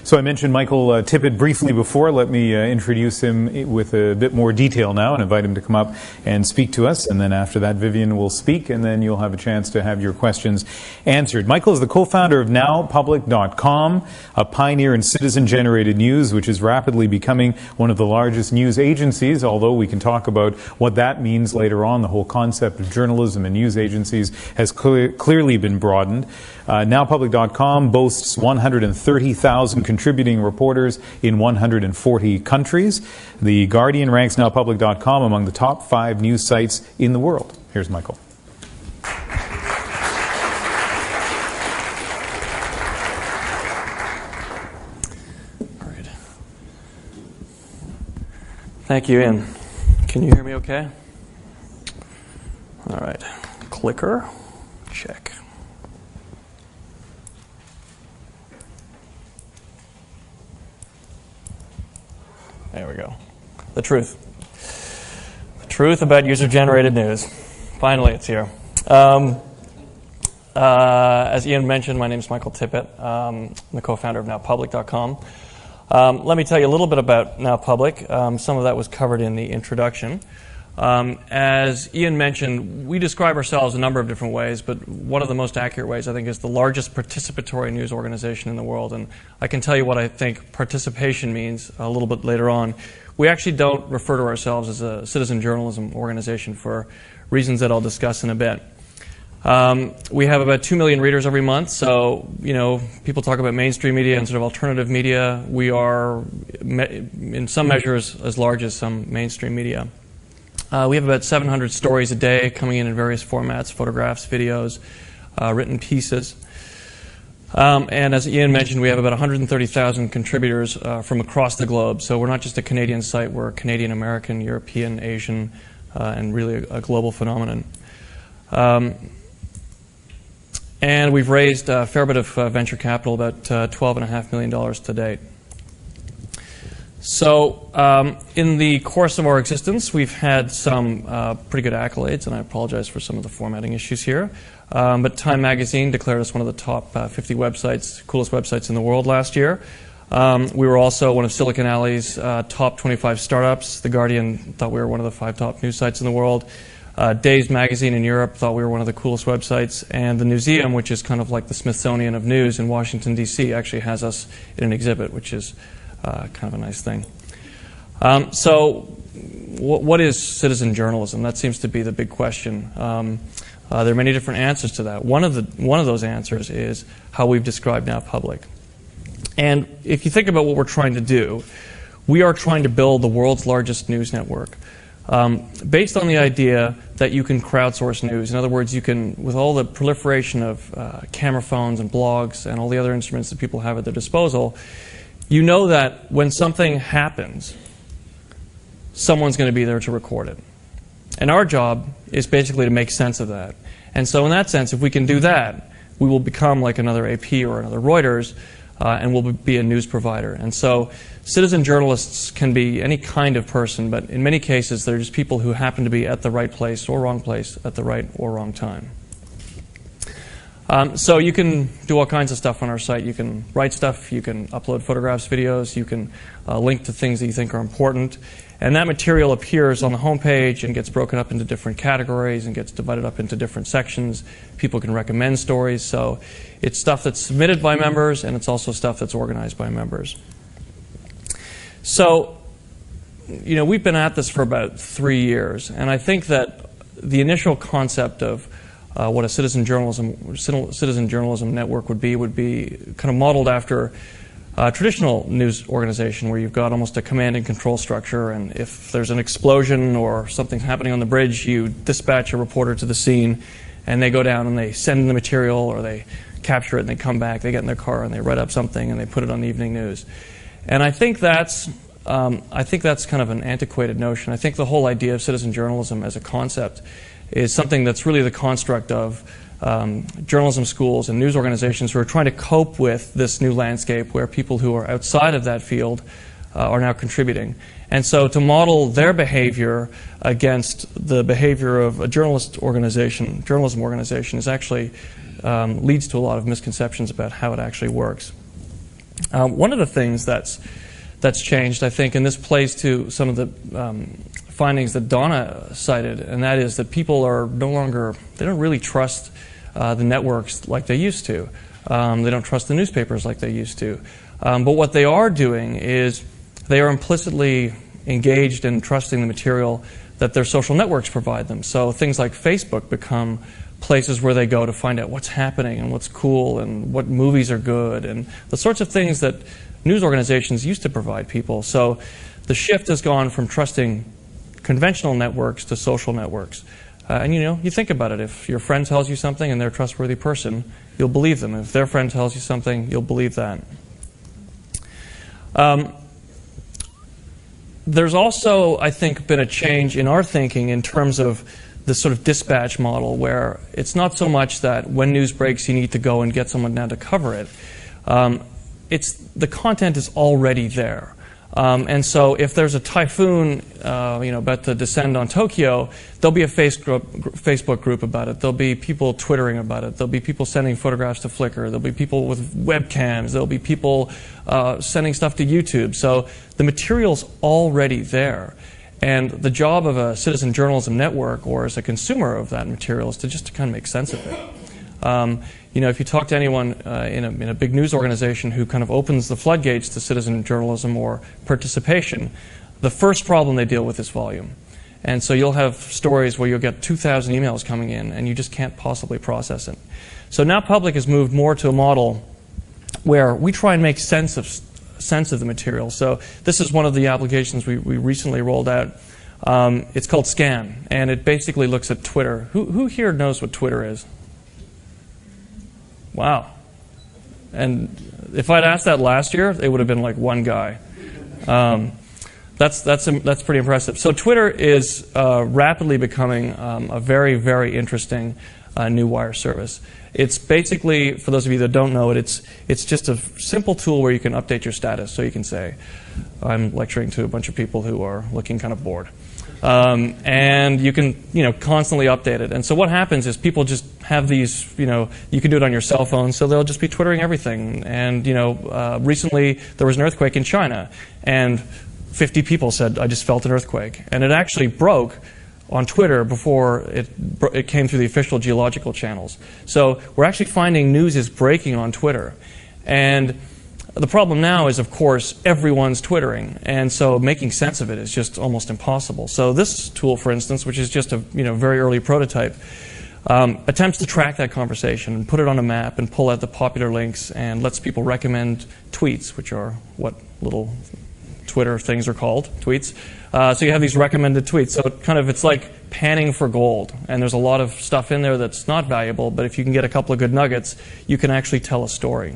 So I mentioned Michael Tippett briefly before. Let me introduce him with a bit more detail now and invite him to come up and speak to us. And then after that, Vivian will speak, and then you'll have a chance to have your questions answered. Michael is the co-founder of NowPublic.com, a pioneer in citizen-generated news, which is rapidly becoming one of the largest news agencies, although we can talk about what that means later on. The whole concept of journalism and news agencies has clearly been broadened. NowPublic.com boasts 130,000 contributing reporters in 140 countries. The Guardian ranks NowPublic.com among the top 5 news sites in the world. Here's Michael. All right. Thank you, Ian. Can you hear me okay? All right. Clicker. Check. There we go. The truth. The truth about user-generated news. Finally, it's here. As Ian mentioned, my name is Michael Tippett. I'm the co-founder of NowPublic.com. Let me tell you a little bit about NowPublic. Some of that was covered in the introduction. As Ian mentioned, we describe ourselves a number of different ways, but one of the most accurate ways, I think, is the largest participatory news organization in the world. And I can tell you what I think participation means a little bit later on. We actually don't refer to ourselves as a citizen journalism organization for reasons that I'll discuss in a bit. We have about 2 million readers every month, so people talk about mainstream media and sort of alternative media. We are, in some measures, as large as some mainstream media. We have about 700 stories a day coming in various formats, photographs, videos, written pieces. And as Ian mentioned, we have about 130,000 contributors from across the globe. So we're not just a Canadian site, we're Canadian, American, European, Asian, and really a global phenomenon. And we've raised a fair bit of venture capital, about $12.5 million to date. So in the course of our existence, we've had some pretty good accolades, and I apologize for some of the formatting issues here. But Time Magazine declared us one of the top 50 websites, coolest websites in the world last year. We were also one of Silicon Alley's top 25 startups. The Guardian thought we were one of the 5 top news sites in the world. Days Magazine in Europe thought we were one of the coolest websites. And the Newseum, which is kind of like the Smithsonian of news in Washington, D.C., actually has us in an exhibit, which is kind of a nice thing. So what is citizen journalism? That seems to be the big question. There are many different answers to that. One of those answers is how we've described NowPublic. And if you think about what we're trying to do, we are trying to build the world's largest news network based on the idea that you can crowdsource news. In other words, you can, with all the proliferation of camera phones and blogs and all the other instruments that people have at their disposal, you know that when something happens, someone's going to be there to record it. And our job is basically to make sense of that. And so in that sense, if we can do that, we will become like another AP or another Reuters, and we'll be a news provider. And so citizen journalists can be any kind of person, but in many cases, they're just people who happen to be at the right place or wrong place at the right or wrong time. So you can do all kinds of stuff on our site. You can write stuff, you can upload photographs, videos, you can link to things that you think are important. And that material appears on the homepage and gets broken up into different categories and gets divided up into different sections. People can recommend stories. So it's stuff that's submitted by members, and it's also stuff that's organized by members. So, we've been at this for about 3 years, and I think that the initial concept of what a citizen journalism network would be kind of modeled after a traditional news organization where you've got almost a command and control structure, and if there's an explosion or something's happening on the bridge, you dispatch a reporter to the scene, and they go down and they send in the material, or they capture it and they come back, they get in their car and they write up something and they put it on the evening news. And I think that's kind of an antiquated notion. I think the whole idea of citizen journalism as a concept is something that's really the construct of journalism schools and news organizations who are trying to cope with this new landscape where people who are outside of that field are now contributing. And so to model their behavior against the behavior of a journalism organization is actually leads to a lot of misconceptions about how it actually works. One of the things that's changed, I think, and this plays to some of the findings that Donna cited, and that is that people are no longer, they don't really trust the networks like they used to. They don't trust the newspapers like they used to. But what they are doing is they are implicitly engaged in trusting the material that their social networks provide them. So things like Facebook become places where they go to find out what's happening and what's cool and what movies are good and the sorts of things that news organizations used to provide people. So the shift has gone from trusting conventional networks to social networks. And you think about it. If your friend tells you something and they're a trustworthy person, you'll believe them. If their friend tells you something, you'll believe that. There's also, I think, been a change in our thinking in terms of this sort of dispatch model where it's not so much that when news breaks you need to go and get someone down to cover it. The content is already there. And so if there's a typhoon about to descend on Tokyo, there'll be a Facebook group about it. There'll be people Twittering about it. There'll be people sending photographs to Flickr. There'll be people with webcams. There'll be people sending stuff to YouTube. So the material's already there. And the job of a citizen journalism network or as a consumer of that material is to kind of make sense of it. If you talk to anyone in a big news organization who kind of opens the floodgates to citizen journalism or participation, the first problem they deal with is volume. And so you'll have stories where you'll get 2,000 emails coming in and you just can't possibly process it. So NowPublic has moved more to a model where we try and make sense of the material. So this is one of the applications we recently rolled out. It's called Scan, and it basically looks at Twitter. Who here knows what Twitter is? Wow. And if I'd asked that last year, it would have been like one guy. That's pretty impressive. So Twitter is rapidly becoming a very, very interesting new wire service. It's basically, for those of you that don't know it, it's just a simple tool where you can update your status. So you can say, I'm lecturing to a bunch of people who are looking kind of bored. And you can constantly update it. And so what happens is people just have these, you can do it on your cell phone, so they'll just be twittering everything. And recently there was an earthquake in China, and 50 people said, I just felt an earthquake. And it actually broke on Twitter before it came through the official geological channels. So we're actually finding news is breaking on Twitter. And the problem now is, of course, everyone's twittering, and so making sense of it is just almost impossible. So this tool, for instance, which is just a very early prototype, attempts to track that conversation and put it on a map and pull out the popular links and lets people recommend tweets, which are what little Twitter things are called, tweets. So you have these recommended tweets. So it's like panning for gold, and there's a lot of stuff in there that's not valuable, but if you can get a couple of good nuggets, you can actually tell a story.